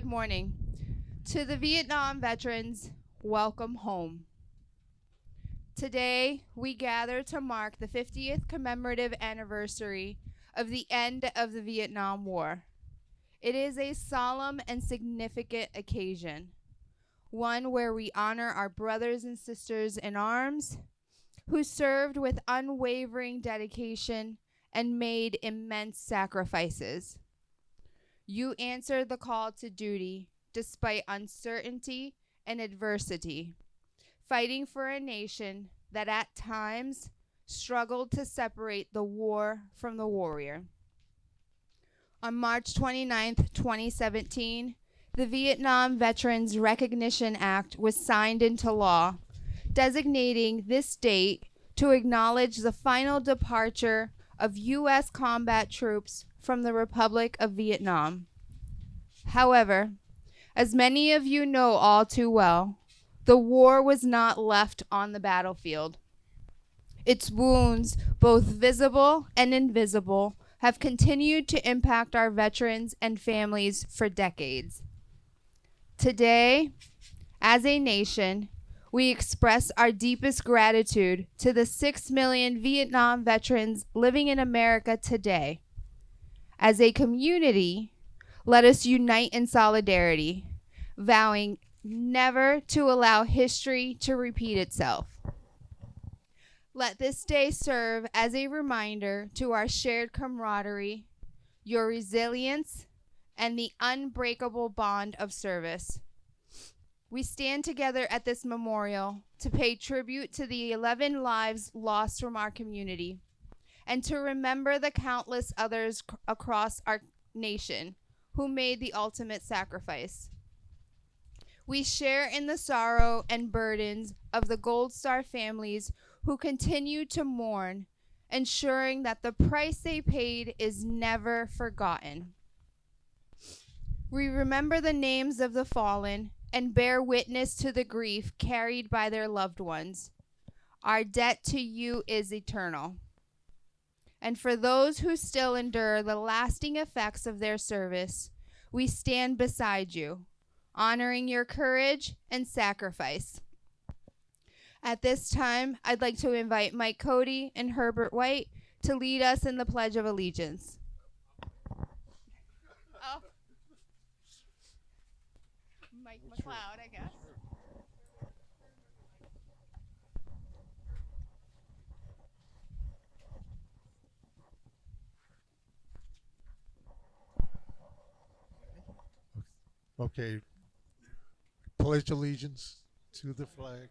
Good morning. To the Vietnam veterans, welcome home. Today, we gather to mark the 50th commemorative anniversary of the end of the Vietnam War. It is a solemn and significant occasion, one where we honor our brothers and sisters in arms who served with unwavering dedication and made immense sacrifices. You answered the call to duty despite uncertainty and adversity, fighting for a nation that at times struggled to separate the war from the warrior. On March 29th, 2017, the Vietnam Veterans Recognition Act was signed into law, designating this date to acknowledge the final departure of U.S. combat troops from the Republic of Vietnam. However, as many of you know all too well, the war was not left on the battlefield. Its wounds, both visible and invisible, have continued to impact our veterans and families for decades. Today, as a nation, we express our deepest gratitude to the 6 million Vietnam veterans living in America today. As a community, let us unite in solidarity, vowing never to allow history to repeat itself. Let this day serve as a reminder to our shared camaraderie, your resilience, and the unbreakable bond of service. We stand together at this memorial to pay tribute to the 11 lives lost from our community and to remember the countless others across our nation who made the ultimate sacrifice. We share in the sorrow and burdens of the Gold Star families who continue to mourn, ensuring that the price they paid is never forgotten. We remember the names of the fallen and bear witness to the grief carried by their loved ones. Our debt to you is eternal. And for those who still endure the lasting effects of their service, we stand beside you, honoring your courage and sacrifice. At this time, I'd like to invite Mike Cody and Herbert White to lead us in the Pledge of Allegiance. Oh. Mike McLeod, I guess. Okay. Pledge allegiance to the flag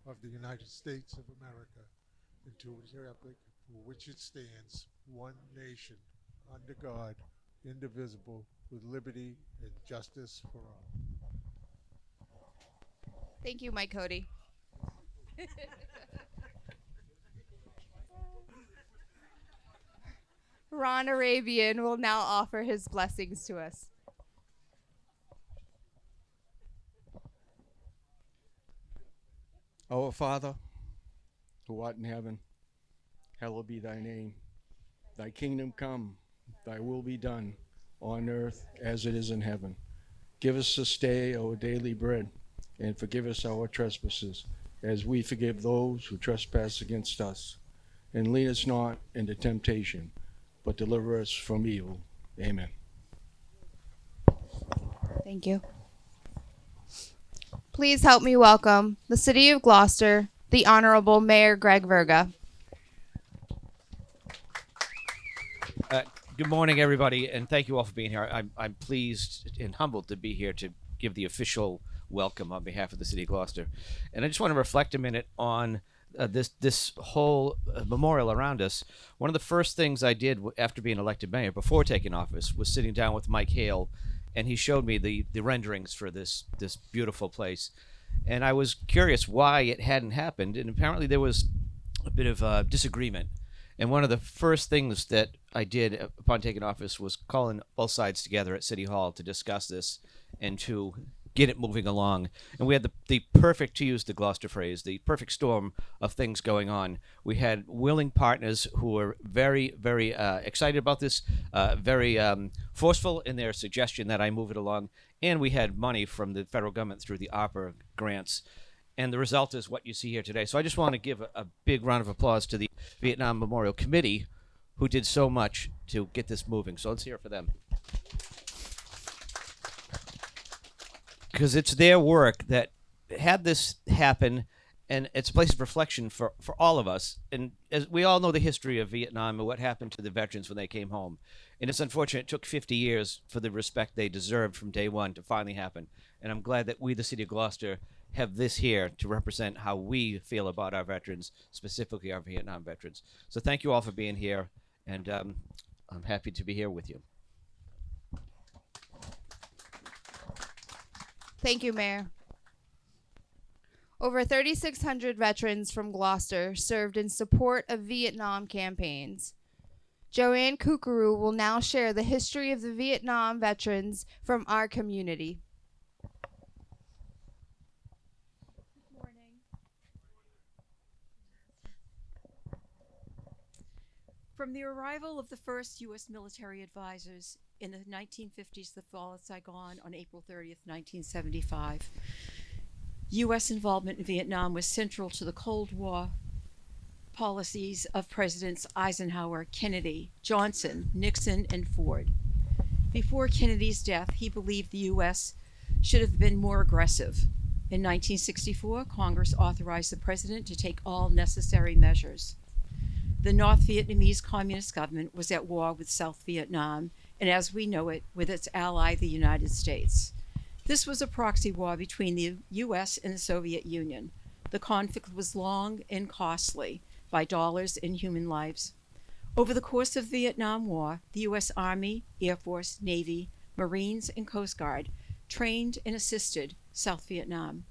of the United States of America and to the republic for which it stands, one nation, under God, indivisible, with liberty and justice for all. Thank you, Mike Cody. Ron Arabian will now offer his blessings to us. Our Father, who art in heaven, hallowed be thy name. Thy kingdom come, thy will be done, on earth as it is in heaven. Give us this day our daily bread, and forgive us our trespasses, as we forgive those who trespass against us. And lead us not into temptation, but deliver us from evil. Amen. Thank you. Please help me welcome the City of Gloucester, the Honorable Mayor Greg Verga. Good morning, everybody, and thank you all for being here. I'm pleased and humbled to be here to give the official welcome on behalf of the City of Gloucester. And I just want to reflect a minute on this whole memorial around us. One of the first things I did after being elected mayor, before taking office, was sitting down with Mike Hale, and he showed me the renderings for this beautiful place. And I was curious why it hadn't happened, and apparently there was a bit of disagreement. And one of the first things that I did upon taking office was calling both sides together at City Hall to discuss this and to get it moving along. And we had the perfect, to use the Gloucester phrase, the perfect storm of things going on. We had willing partners who were very, very excited about this, very forceful in their suggestion that I move it along. And we had money from the federal government through the ARPA grants. And the result is what you see here today. So I just want to give a big round of applause to the Vietnam Memorial Committee, who did so much to get this moving. So let's hear it for them. Because it's their work that had this happen, and it's a place of reflection for all of us. And as we all know the history of Vietnam and what happened to the veterans when they came home. And it's unfortunate it took 50 years for the respect they deserved from day one to finally happen. And I'm glad that we, the City of Gloucester, have this here to represent how we feel about our veterans, specifically our Vietnam veterans. So thank you all for being here, and I'm happy to be here with you. Thank you, Mayor. Over 3,600 veterans from Gloucester served in support of Vietnam campaigns. Joanne Kukuru will now share the history of the Vietnam veterans from our community. Good morning. From the arrival of the first U.S. military advisors in the 1950s, the fall of Saigon on April 30th, 1975, U.S. involvement in Vietnam was central to the Cold War policies of Presidents Eisenhower, Kennedy, Johnson, Nixon, and Ford. Before Kennedy's death, he believed the U.S. should have been more aggressive. In 1964, Congress authorized the president to take all necessary measures. The North Vietnamese Communist government was at war with South Vietnam, and as we know it, with its ally, the United States. This was a proxy war between the U.S. and the Soviet Union. The conflict was long and costly by dollars and human lives. Over the course of the Vietnam War, the U.S. Army, Air Force, Navy, Marines, and Coast Guard trained and assisted South Vietnam.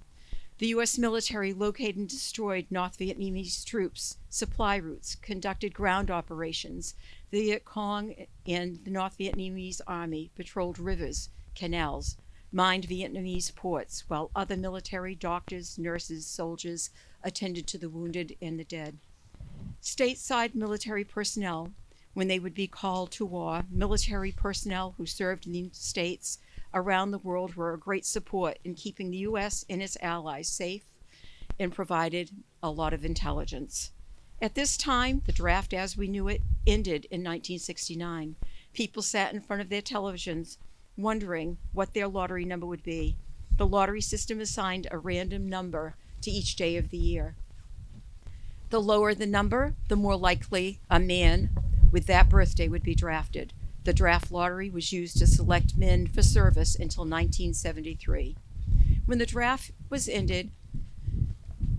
The U.S. military located and destroyed North Vietnamese troops, supply routes, conducted ground operations. The Viet Cong and the North Vietnamese Army patrolled rivers, canals, mined Vietnamese ports, while other military doctors, nurses, soldiers attended to the wounded and the dead. Stateside military personnel, when they would be called to war, military personnel who served in the states around the world were a great support in keeping the U.S. and its allies safe and provided a lot of intelligence. At this time, the draft as we knew it ended in 1969. People sat in front of their televisions wondering what their lottery number would be. The lottery system assigned a random number to each day of the year. The lower the number, the more likely a man with that birthday would be drafted. The draft lottery was used to select men for service until 1973. When the draft was ended,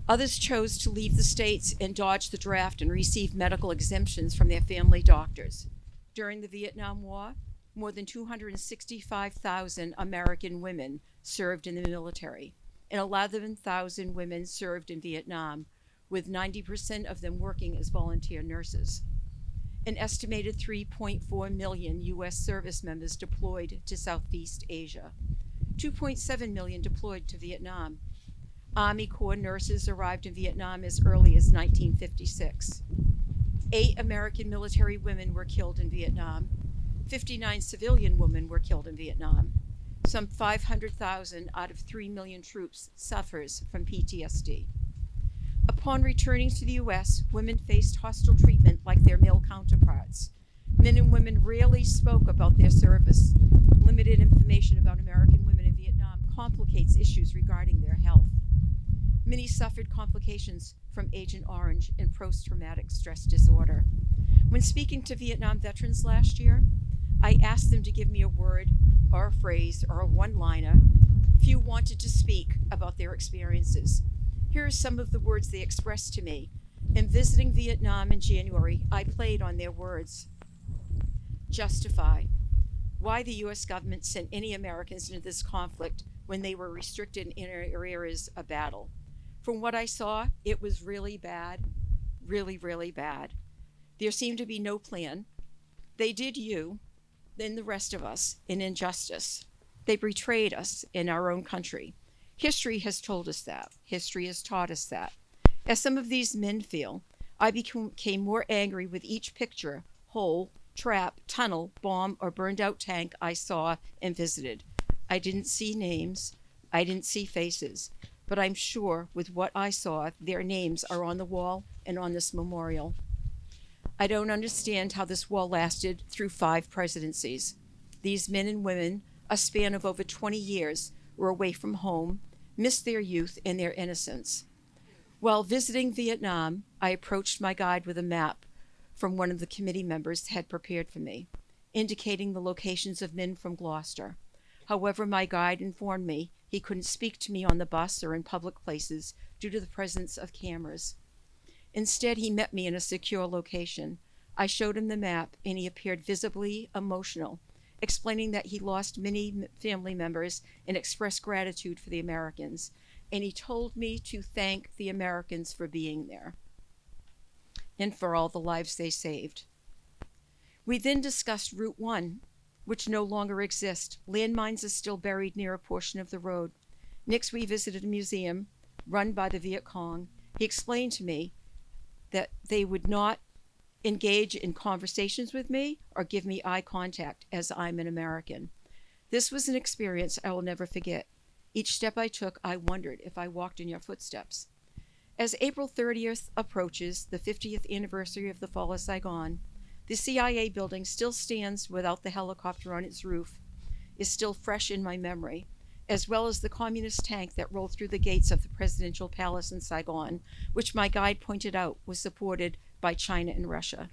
others chose to leave the states and dodge the draft and receive medical exemptions from their family doctors. During the Vietnam War, more than 265,000 American women served in the military, and 11,000 women served in Vietnam, with 90% of them working as volunteer nurses. An estimated 3.4 million U.S. service members deployed to Southeast Asia. 2.7 million deployed to Vietnam. Army Corps nurses arrived in Vietnam as early as 1956. 8 American military women were killed in Vietnam. 59 civilian women were killed in Vietnam. Some 500,000 out of 3 million troops suffers from PTSD. Upon returning to the U.S., women faced hostile treatment like their male counterparts. Men and women rarely spoke about their service. Limited information about American women in Vietnam complicates issues regarding their health. Many suffered complications from Agent Orange and post-traumatic stress disorder. When speaking to Vietnam veterans last year, I asked them to give me a word or a phrase or a one-liner. Few wanted to speak about their experiences. Here are some of the words they expressed to me. In visiting Vietnam in January, I played on their words. Justify. Why the U.S. government sent any Americans into this conflict when they were restricted in areas of battle. From what I saw, it was really bad, really, really bad. There seemed to be no plan. They did you, then the rest of us, in injustice. They betrayed us in our own country. History has told us that. History has taught us that. As some of these men feel, I became more angry with each picture, hole, trap, tunnel, bomb, or burned out tank I saw and visited. I didn't see names. I didn't see faces. But I'm sure with what I saw, their names are on the wall and on this memorial. I don't understand how this wall lasted through 5 presidencies. These men and women, a span of over 20 years, were away from home, missed their youth and their innocence. While visiting Vietnam, I approached my guide with a map from one of the committee members had prepared for me, indicating the locations of men from Gloucester. However, my guide informed me he couldn't speak to me on the bus or in public places due to the presence of cameras. Instead, he met me in a secure location. I showed him the map, and he appeared visibly emotional, explaining that he lost many family members and expressed gratitude for the Americans. And he told me to thank the Americans for being there and for all the lives they saved. We then discussed Route 1, which no longer exists. Landmines are still buried near a portion of the road. Next, we visited a museum run by the Viet Cong. He explained to me that they would not engage in conversations with me or give me eye contact as I'm an American. This was an experience I will never forget. Each step I took, I wondered if I walked in your footsteps. As April 30th approaches, the 50th anniversary of the fall of Saigon, the CIA building still stands without the helicopter on its roof, is still fresh in my memory, as well as the communist tank that rolled through the gates of the presidential palace in Saigon, which my guide pointed out was supported by China and Russia.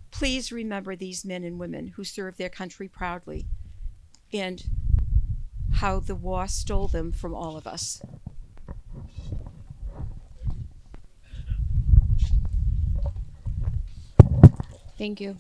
Please remember these men and women who served their country proudly and how the war stole them from all of us. Thank you.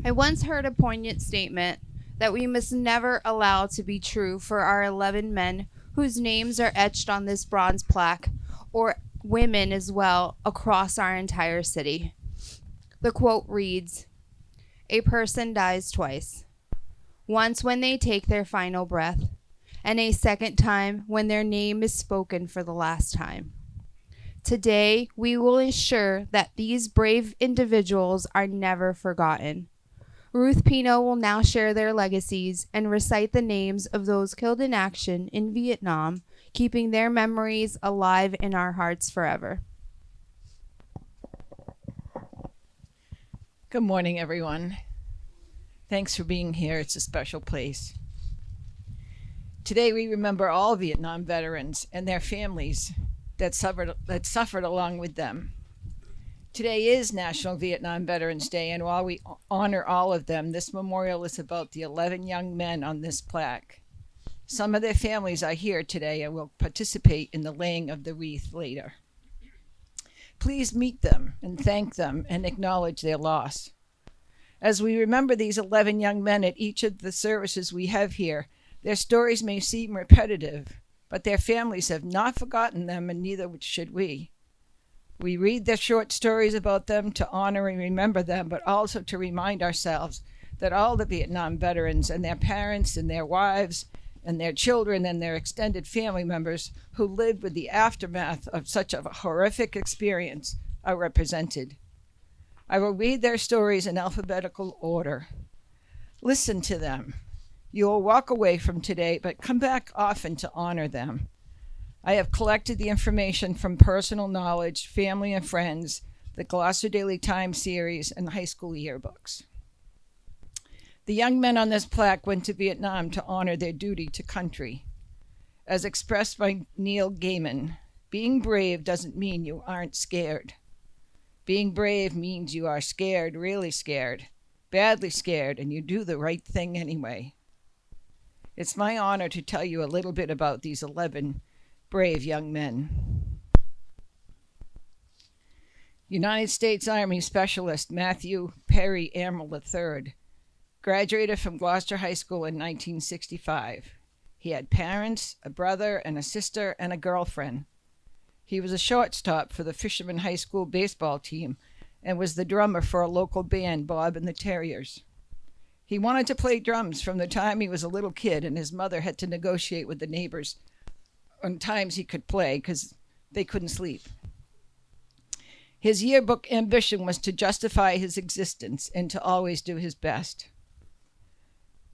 I once heard a poignant statement that we must never allow to be true for our 11 men whose names are etched on this bronze plaque, or women as well, across our entire city. The quote reads, "A person dies twice, once when they take their final breath, and a second time when their name is spoken for the last time. Today, we will ensure that these brave individuals are never forgotten. Ruth Pino will now share their legacies and recite the names of those killed in action in Vietnam, keeping their memories alive in our hearts forever." Good morning, everyone. Thanks for being here. It's a special place. Today, we remember all Vietnam veterans and their families that suffered along with them. Today is National Vietnam Veterans Day, and while we honor all of them, this memorial is about the 11 young men on this plaque. Some of their families are here today and will participate in the laying of the wreath later. Please meet them and thank them and acknowledge their loss. As we remember these 11 young men at each of the services we have here, their stories may seem repetitive, but their families have not forgotten them, and neither should we. We read their short stories about them to honor and remember them, but also to remind ourselves that all the Vietnam veterans and their parents and their wives and their children and their extended family members who lived with the aftermath of such a horrific experience are represented. I will read their stories in alphabetical order. Listen to them. You will walk away from today, but come back often to honor them. I have collected the information from personal knowledge, family and friends, the Gloucester Daily Times series, and high school yearbooks. The young men on this plaque went to Vietnam to honor their duty to country. As expressed by Neil Gaiman, being brave doesn't mean you aren't scared. Being brave means you are scared, really scared, badly scared, and you do the right thing anyway. It's my honor to tell you a little bit about these 11 brave young men. United States Army Specialist Matthew Perry Amrell III graduated from Gloucester High School in 1965. He had parents, a brother and a sister, and a girlfriend. He was a shortstop for the Fisherman High School baseball team and was the drummer for a local band, Bob and the Terriers. He wanted to play drums from the time he was a little kid, and his mother had to negotiate with the neighbors on times he could play because they couldn't sleep. His yearbook ambition was to justify his existence and to always do his best.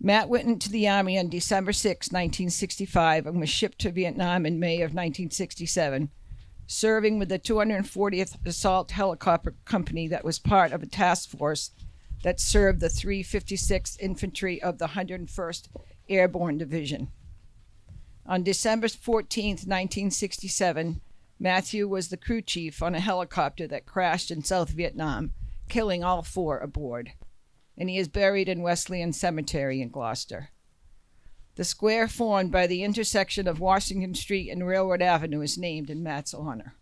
Matt went into the Army on December 6, 1965, and was shipped to Vietnam in May of 1967, serving with the 240th Assault Helicopter Company that was part of a task force that served the 356th Infantry of the 101st Airborne Division. On December 14, 1967, Matthew was the crew chief on a helicopter that crashed in South Vietnam, killing all 4 aboard, and he is buried in Wesleyan Cemetery in Gloucester. The square formed by the intersection of Washington Street and Railroad Avenue is named in Matt's honor.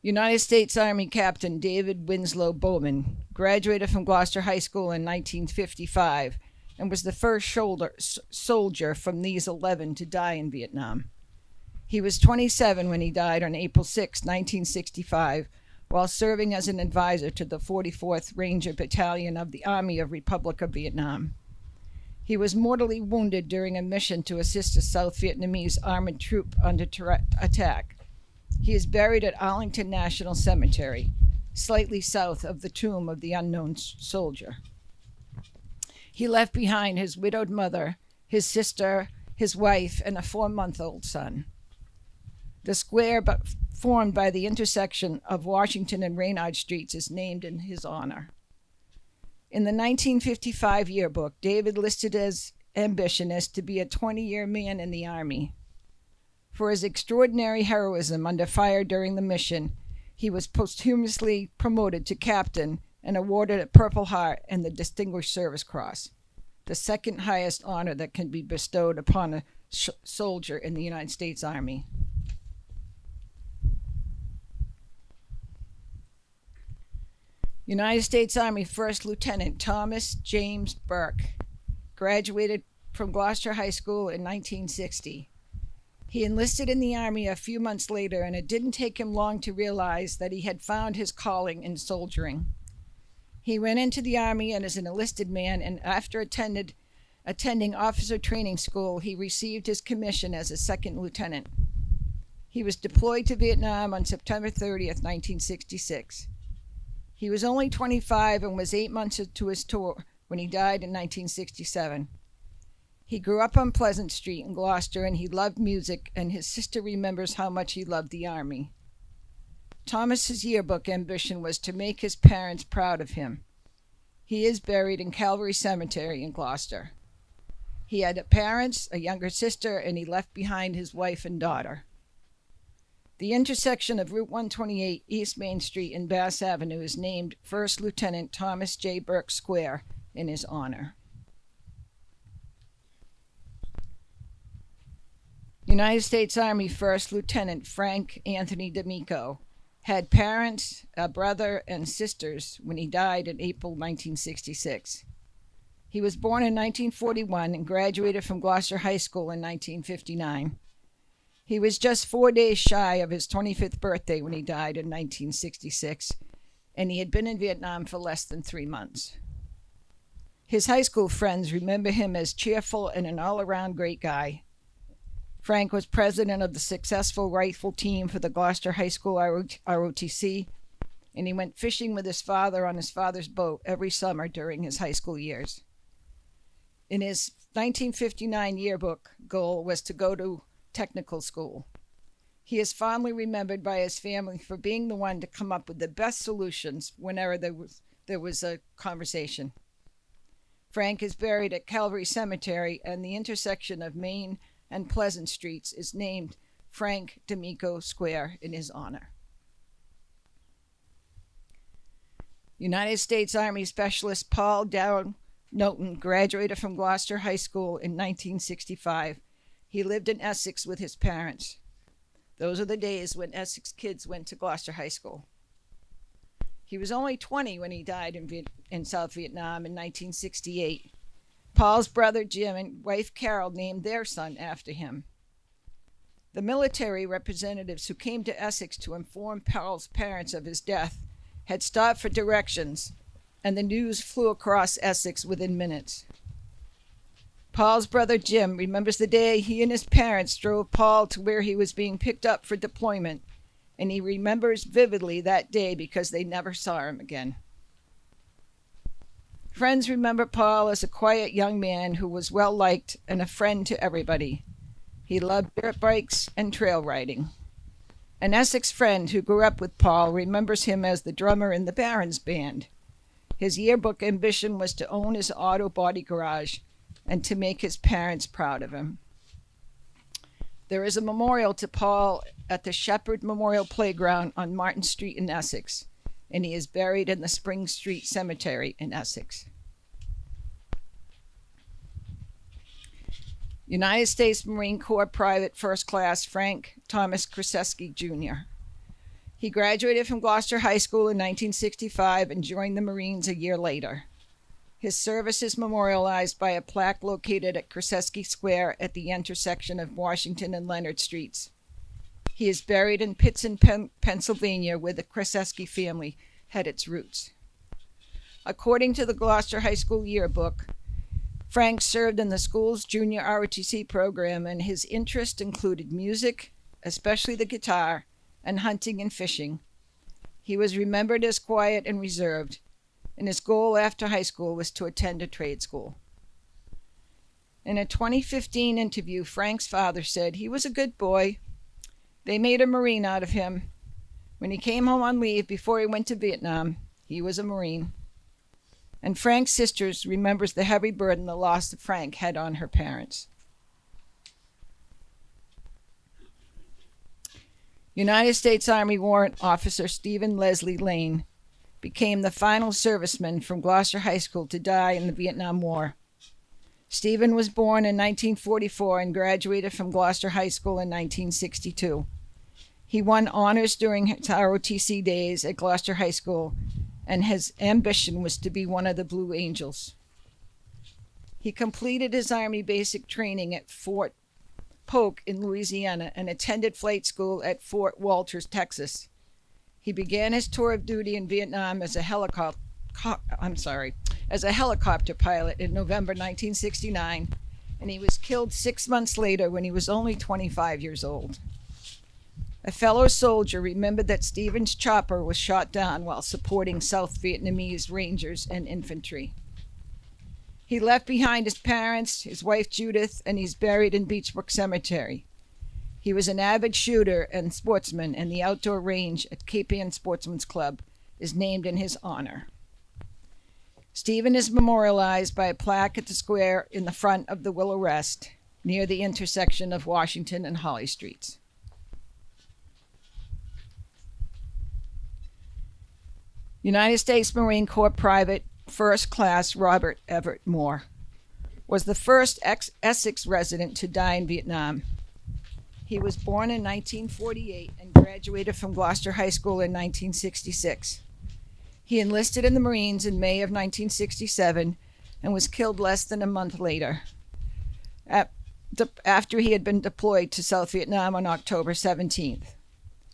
United States Army Captain David Winslow Bowman graduated from Gloucester High School in 1955 and was the first soldier from these 11 to die in Vietnam. He was 27 when he died on April 6, 1965, while serving as an advisor to the 44th Ranger Battalion of the Army of Republic of Vietnam. He was mortally wounded during a mission to assist a South Vietnamese armored troop under attack. He is buried at Arlington National Cemetery, slightly south of the tomb of the unknown soldier. He left behind his widowed mother, his sister, his wife, and a 4-month-old son. The square formed by the intersection of Washington and Reynard Streets is named in his honor. In the 1955 yearbook, David listed his ambition as to be a 20-year man in the Army. For his extraordinary heroism under fire during the mission, he was posthumously promoted to captain and awarded a Purple Heart and the Distinguished Service Cross, the second highest honor that can be bestowed upon a soldier in the United States Army. United States Army First Lieutenant Thomas James Burke graduated from Gloucester High School in 1960. He enlisted in the Army a few months later, and it didn't take him long to realize that he had found his calling in soldiering. He went into the Army and as an enlisted man, and after attending officer training school, he received his commission as a second lieutenant. He was deployed to Vietnam on September 30th, 1966. He was only 25 and was 8 months into his tour when he died in 1967. He grew up on Pleasant Street in Gloucester, and he loved music, and his sister remembers how much he loved the Army. Thomas's yearbook ambition was to make his parents proud of him. He is buried in Calvary Cemetery in Gloucester. He had parents, a younger sister, and he left behind his wife and daughter. The intersection of Route 128, East Main Street, and Bass Avenue is named First Lieutenant Thomas J. Burke Square in his honor. United States Army First Lieutenant Frank Anthony D'Amico had parents, a brother, and sisters when he died in April 1966. He was born in 1941 and graduated from Gloucester High School in 1959. He was just 4 days shy of his 25th birthday when he died in 1966, and he had been in Vietnam for less than 3 months. His high school friends remember him as cheerful and an all-around great guy. Frank was president of the successful rifle team for the Gloucester High School ROTC, and he went fishing with his father on his father's boat every summer during his high school years. In his 1959 yearbook, goal was to go to technical school. He is fondly remembered by his family for being the one to come up with the best solutions whenever there was a conversation. Frank is buried at Calvary Cemetery, and the intersection of Main and Pleasant Streets is named Frank D'Amico Square in his honor. United States Army Specialist Paul Darrell Noten graduated from Gloucester High School in 1965. He lived in Essex with his parents. Those are the days when Essex kids went to Gloucester High School. He was only 20 when he died in South Vietnam in 1968. Paul's brother Jim and wife Carol named their son after him. The military representatives who came to Essex to inform Paul's parents of his death had stopped for directions, and the news flew across Essex within minutes. Paul's brother Jim remembers the day he and his parents drove Paul to where he was being picked up for deployment, and he remembers vividly that day because they never saw him again. Friends remember Paul as a quiet young man who was well liked and a friend to everybody. He loved dirt bikes and trail riding. An Essex friend who grew up with Paul remembers him as the drummer in the Barons Band. His yearbook ambition was to own his auto body garage and to make his parents proud of him. There is a memorial to Paul at the Shepherd Memorial Playground on Martin Street in Essex, and he is buried in the Spring Street Cemetery in Essex. United States Marine Corps Private First Class Frank Thomas Krzeski Jr. He graduated from Gloucester High School in 1965 and joined the Marines a year later. His service is memorialized by a plaque located at Krzeski Square at the intersection of Washington and Leonard Streets. He is buried in Pittston, Pennsylvania, where the Krzeski family had its roots. According to the Gloucester High School yearbook, Frank served in the school's junior ROTC program, and his interest included music, especially the guitar, and hunting and fishing. He was remembered as quiet and reserved, and his goal after high school was to attend a trade school. In a 2015 interview, Frank's father said he was a good boy. They made a Marine out of him. When he came home on leave before he went to Vietnam, he was a Marine. And Frank's sisters remembers the heavy burden the loss of Frank had on her parents. United States Army Warrant Officer Stephen Leslie Lane became the final serviceman from Gloucester High School to die in the Vietnam War. Stephen was born in 1944 and graduated from Gloucester High School in 1962. He won honors during his ROTC days at Gloucester High School, and his ambition was to be one of the Blue Angels. He completed his Army basic training at Fort Polk in Louisiana and attended flight school at Fort Walters, Texas. He began his tour of duty in Vietnam as a helicopter pilot in November 1969, and he was killed 6 months later when he was only 25 years old. A fellow soldier remembered that Stephen's chopper was shot down while supporting South Vietnamese Rangers and infantry. He left behind his parents, his wife Judith, and he's buried in Beechbrook Cemetery. He was an avid shooter and sportsman, and the outdoor range at Cape Ann Sportsman's Club is named in his honor. Stephen is memorialized by a plaque at the square in the front of the Willow Rest, near the intersection of Washington and Holly Streets. United States Marine Corps Private First Class Robert Everett Moore was the first Essex resident to die in Vietnam. He was born in 1948 and graduated from Gloucester High School in 1966. He enlisted in the Marines in May of 1967 and was killed less than a month later, after he had been deployed to South Vietnam on October 17th.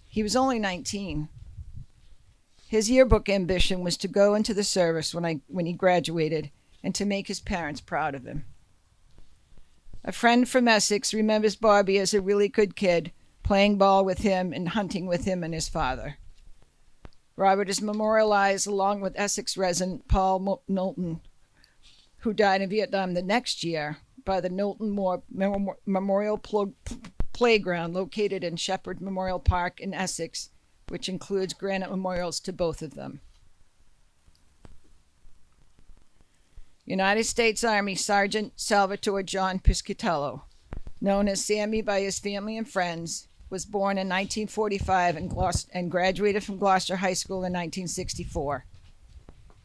He was only 19. His yearbook ambition was to go into the service when he graduated and to make his parents proud of him. A friend from Essex remembers Bobby as a really good kid, playing ball with him and hunting with him and his father. Robert is memorialized along with Essex resident Paul Knowlton, who died in Vietnam the next year, by the Knowlton Moore Memorial Playground located in Shepherd Memorial Park in Essex, which includes granite memorials to both of them. United States Army Sergeant Salvatore John Piscitello, known as Sammy by his family and friends, was born in 1945 and graduated from Gloucester High School in 1964.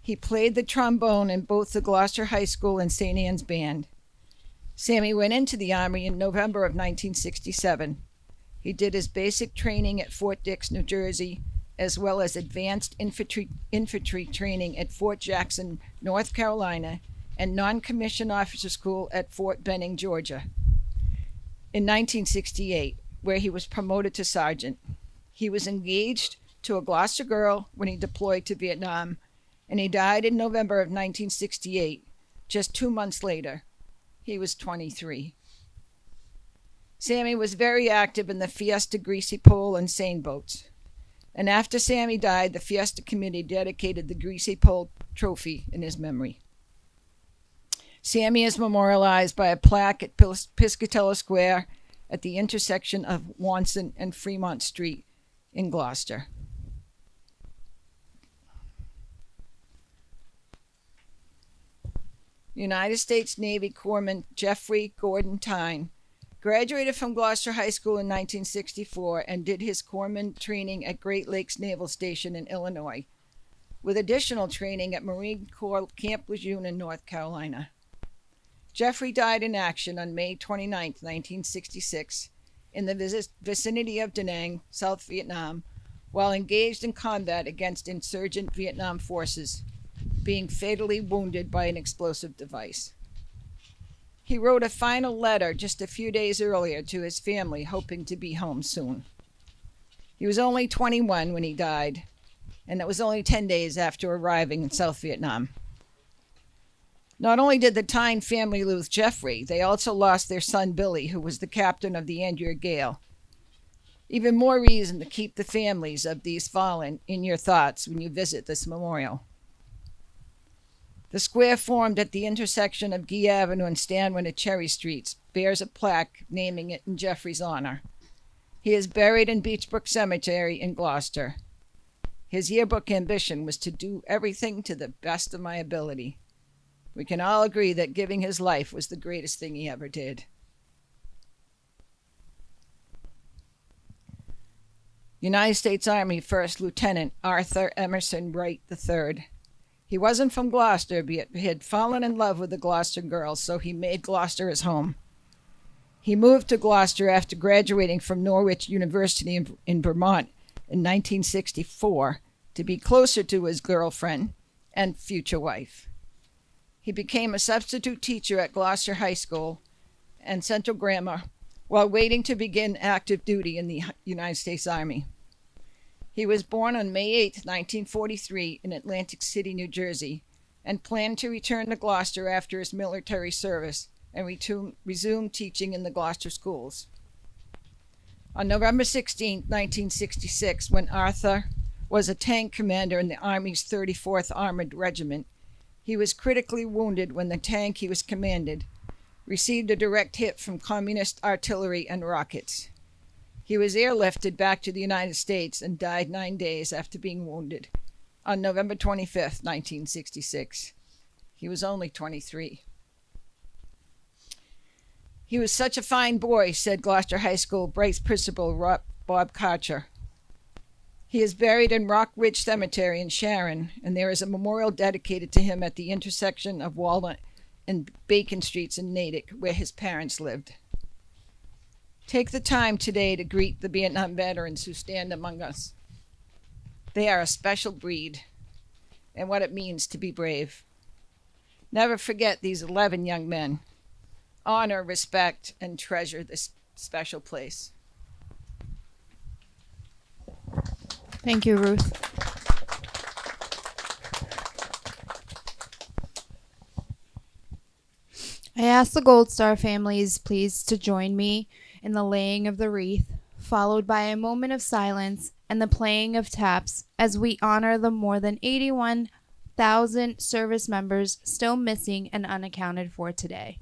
He played the trombone in both the Gloucester High School and St. Anne's Band. Sammy went into the Army in November of 1967. He did his basic training at Fort Dix, New Jersey, as well as advanced infantry training at Fort Jackson, North Carolina, and non-commissioned officer school at Fort Benning, Georgia, in 1968, where he was promoted to sergeant. He was engaged to a Gloucester girl when he deployed to Vietnam, and he died in November of 1968, just 2 months later. He was 23. Sammy was very active in the Fiesta Greasy Pole and seine boats. And after Sammy died, the Fiesta Committee dedicated the Greasy Pole Trophy in his memory. Sammy is memorialized by a plaque at Piscatella Square at the intersection of Wanson and Fremont Street in Gloucester. United States Navy Corpsman Jeffrey Gordon Tyne graduated from Gloucester High School in 1964 and did his corpsman training at Great Lakes Naval Station in Illinois, with additional training at Marine Corps Camp Lejeune in North Carolina. Jeffrey died in action on May 29, 1966, in the vicinity of Da Nang, South Vietnam, while engaged in combat against insurgent Vietnam forces, being fatally wounded by an explosive device. He wrote a final letter just a few days earlier to his family, hoping to be home soon. He was only 21 when he died, and it was only 10 days after arriving in South Vietnam. Not only did the Tyne family lose Jeffrey, they also lost their son Billy, who was the captain of the Andrea Gale. Even more reason to keep the families of these fallen in your thoughts when you visit this memorial. The square formed at the intersection of Guy Avenue and Stanwin at Cherry Streets bears a plaque naming it in Jeffrey's honor. He is buried in Beechbrook Cemetery in Gloucester. His yearbook ambition was to do everything to the best of my ability. We can all agree that giving his life was the greatest thing he ever did. United States Army First Lieutenant Arthur Emerson Wright III. He wasn't from Gloucester, but he had fallen in love with the Gloucester girls, so he made Gloucester his home. He moved to Gloucester after graduating from Norwich University in Vermont in 1964 to be closer to his girlfriend and future wife. He became a substitute teacher at Gloucester High School and Central Grammar while waiting to begin active duty in the United States Army. He was born on May 8, 1943 in Atlantic City, New Jersey, and planned to return to Gloucester after his military service and resume teaching in the Gloucester schools. On November 16, 1966, when Arthur was a tank commander in the Army's 34th Armored Regiment, he was critically wounded when the tank he was commanded received a direct hit from communist artillery and rockets. He was airlifted back to the United States and died 9 days after being wounded on November 25, 1966. He was only 23. He was such a fine boy, said Gloucester High School Bryce principal Bob Karcher. He is buried in Rock Ridge Cemetery in Sharon, and there is a memorial dedicated to him at the intersection of Walnut and Bacon Streets in Natick, where his parents lived. Take the time today to greet the Vietnam veterans who stand among us. They are a special breed, and what it means to be brave. Never forget these 11 young men. Honor, respect, and treasure this special place. Thank you, Ruth. I ask the Gold Star families please to join me in the laying of the wreath, followed by a moment of silence and the playing of taps as we honor the more than 81,000 service members still missing and unaccounted for today.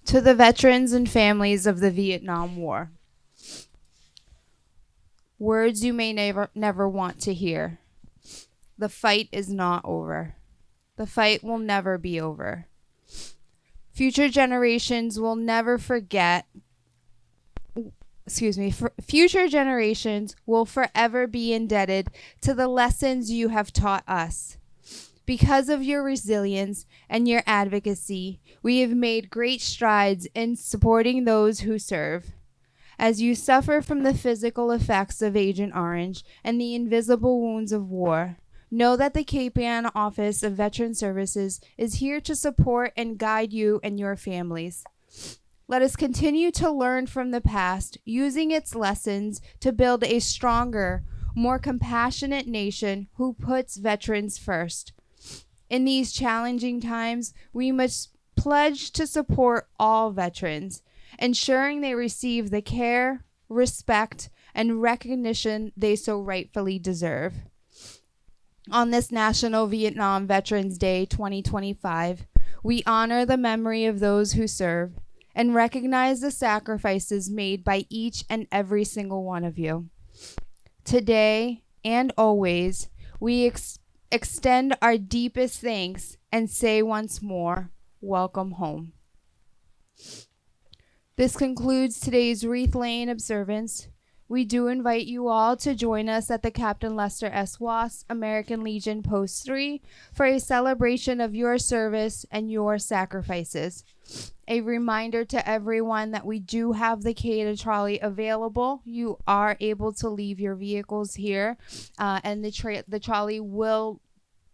To the veterans and families of the Vietnam War. Words you may never want to hear. The fight is not over. The fight will never be over. Future generations will never forget. Future generations will forever be indebted to the lessons you have taught us. Because of your resilience and your advocacy, we have made great strides in supporting those who serve. As you suffer from the physical effects of Agent Orange and the invisible wounds of war, know that the Cape Ann Office of Veteran Services is here to support and guide you and your families. Let us continue to learn from the past, using its lessons to build a stronger, more compassionate nation who puts veterans first. In these challenging times, we must pledge to support all veterans, ensuring they receive the care, respect, and recognition they so rightfully deserve. On this National Vietnam Veterans Day 2025, we honor the memory of those who serve and recognize the sacrifices made by each and every single one of you. Today and always, we extend our deepest thanks and say once more, welcome home. This concludes today's Wreath Lane observance. We do invite you all to join us at the Captain Lester S. Wass American Legion Post 3 for a celebration of your service and your sacrifices. A reminder to everyone that we do have the cater trolley available. You are able to leave your vehicles here, and the trolley will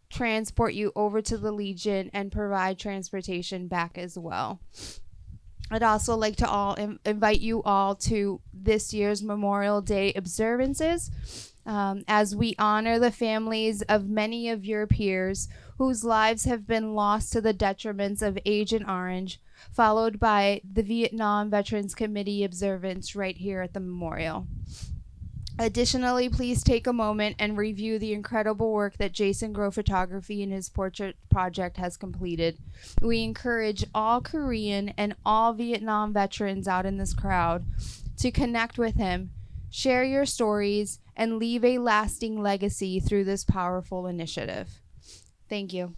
transport you over to the Legion and provide transportation back as well. I'd also like to invite you all to this year's Memorial Day observances as we honor the families of many of your peers whose lives have been lost to the detriments of Agent Orange, followed by the Vietnam Veterans Committee observance right here at the memorial. Additionally, please take a moment and review the incredible work that Jason Grow Photography and his portrait project has completed. We encourage all Korean and all Vietnam veterans out in this crowd to connect with him, share your stories, and leave a lasting legacy through this powerful initiative. Thank you.